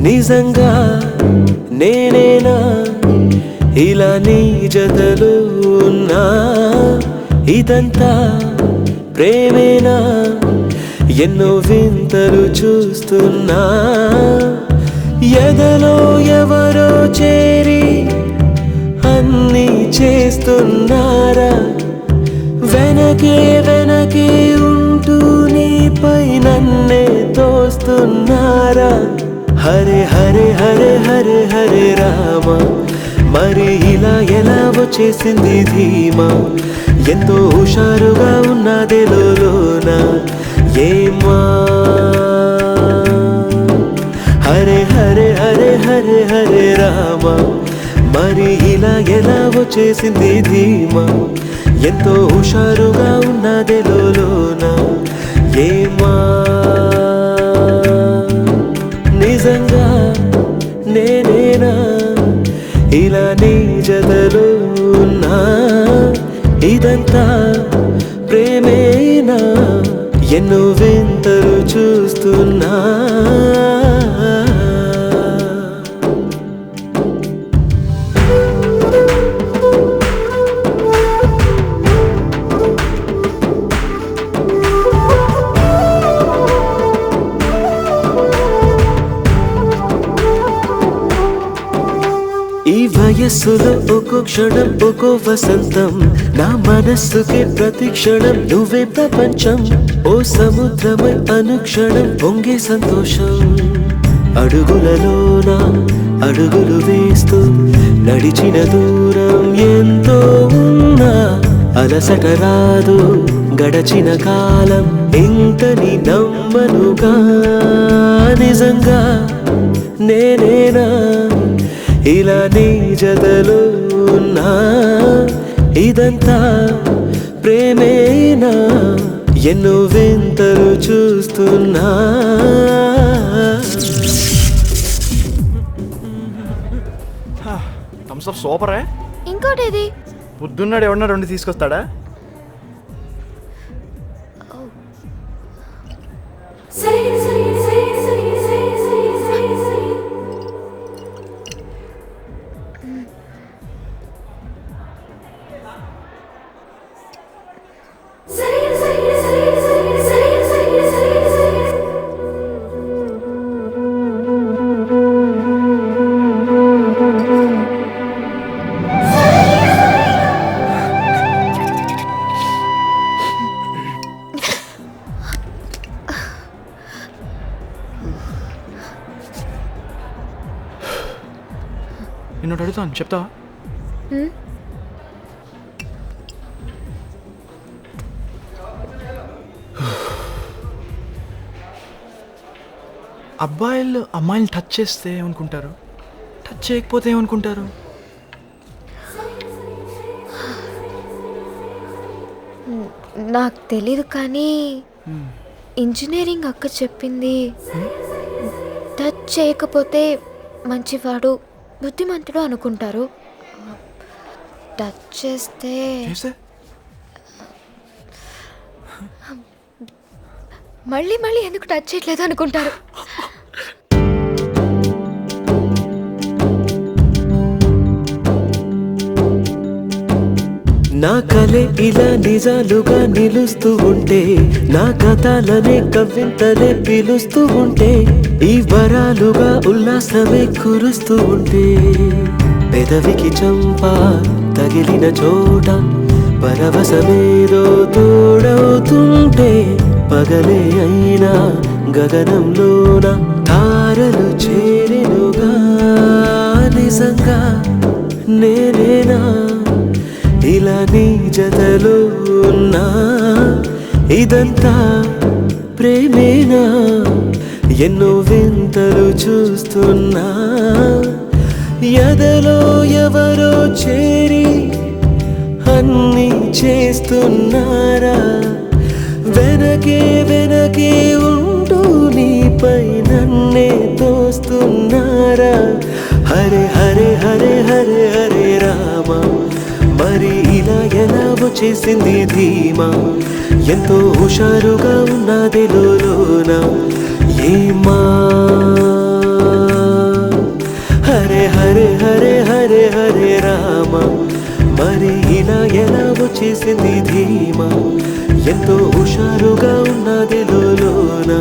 నిజంగా నేనేనా ఇలా నీ జతలో ఉన్నా ఇదంతా ప్రేమేనా ఎన్నో వింతలు చూస్తున్నా ఎదలో ఎవరో చేరి అన్నీ చేస్తున్నారా వెనకే వెనకే ఉంటూ నీపై నన్నే తోస్తున్నారా హరే హరే హరే హరే హరే రామ మరి ఇలా ఎలా వచ్చేసింది ధీమా ఎంతో హుషారుగా ఉన్నదే లోన ఏమా హరే హరే హరే హరే హరే రామ మరి ఇలా ఎలా వచ్చేసింది ధీమా ఎంతో హుషారుగా ఉన్నదే లోన ఏమా నిజంగా నేనేనా ఇలా నీ జతలో ఉన్నా ఇదంతా ప్రేమేనా ఎన్నో వింతలు చూస్తున్నా ఈ వయస్సులో ఒక్కో క్షణం ఒక్కో వసంతం నా మనస్సుకి ప్రతి క్షణం నువ్వే ప్రపంచం ఓ సముద్రమై అనుక్షణం పొంగే సంతోషం అడుగులలోన అడుగులు వేస్తూ నడిచిన దూరం ఎంతో ఉన్నా అలసట రాదు గడచిన కాలం ఇంతని నమ్మనుగా నిజంగా నేనేనా ఇలా నీ జతలో ఉన్నా ఇదంతా ప్రేమేనా ఎన్నో వింతలు చూస్తున్నా థమ్స్అప్ సూపరే ఇంకోటేది పొద్దున్నాడు ఎవడన్నా రెండు తీసుకొస్తాడా నిన్ను అడుగుతాను చెప్తావా అబ్బాయిలు అమ్మాయిని టచ్ చేస్తే ఏమనుకుంటారు టచ్ చేయకపోతే ఏమనుకుంటారు నాకు తెలీదు కానీ ఇంజనీరింగ్ అక్క చెప్పింది టచ్ చేయకపోతే మంచివాడు బుద్ధిమంతుడు అనుకుంటారు టచ్ చేస్తే మళ్ళీ మళ్ళీ ఎందుకు టచ్ చేయట్లేదు అనుకుంటారు నా కలే ఇలా నిజాలుగా నిలుస్తూ ఉంటే నా కథలనే కవింతలే పిలుస్తూ ఉంటే ఈ వరాలుగా ఉల్లాసమే కురుస్తూ ఉంటే పెదవికి చంపా తగిలిన చోట పరవశమేదో తోడవుతుంటే పగలే అయినా గగనంలోన ఎదలో ఉన్నా ఇదంతా ప్రేమేనా ఎన్నో వింతలు చూస్తున్నా ఎదలో ఎవరో చేరి అన్నీ చేస్తున్నారా వెనకే వెనకే ఉంటూ నీపై నన్నే తోస్తున్నారా హరే హరే హరే హరే హరే రామ మరి ఇలా ఎలా వచ్చేసింది ధీమా ఎంతో హుషారుగా ఉన్నది లోన ఏమా హరే హరే హరే హరే హరే రామ మరి ఇలా ఎలా వచ్చేసింది ధీమా ఎంతో హుషారుగా ఉన్నది లోన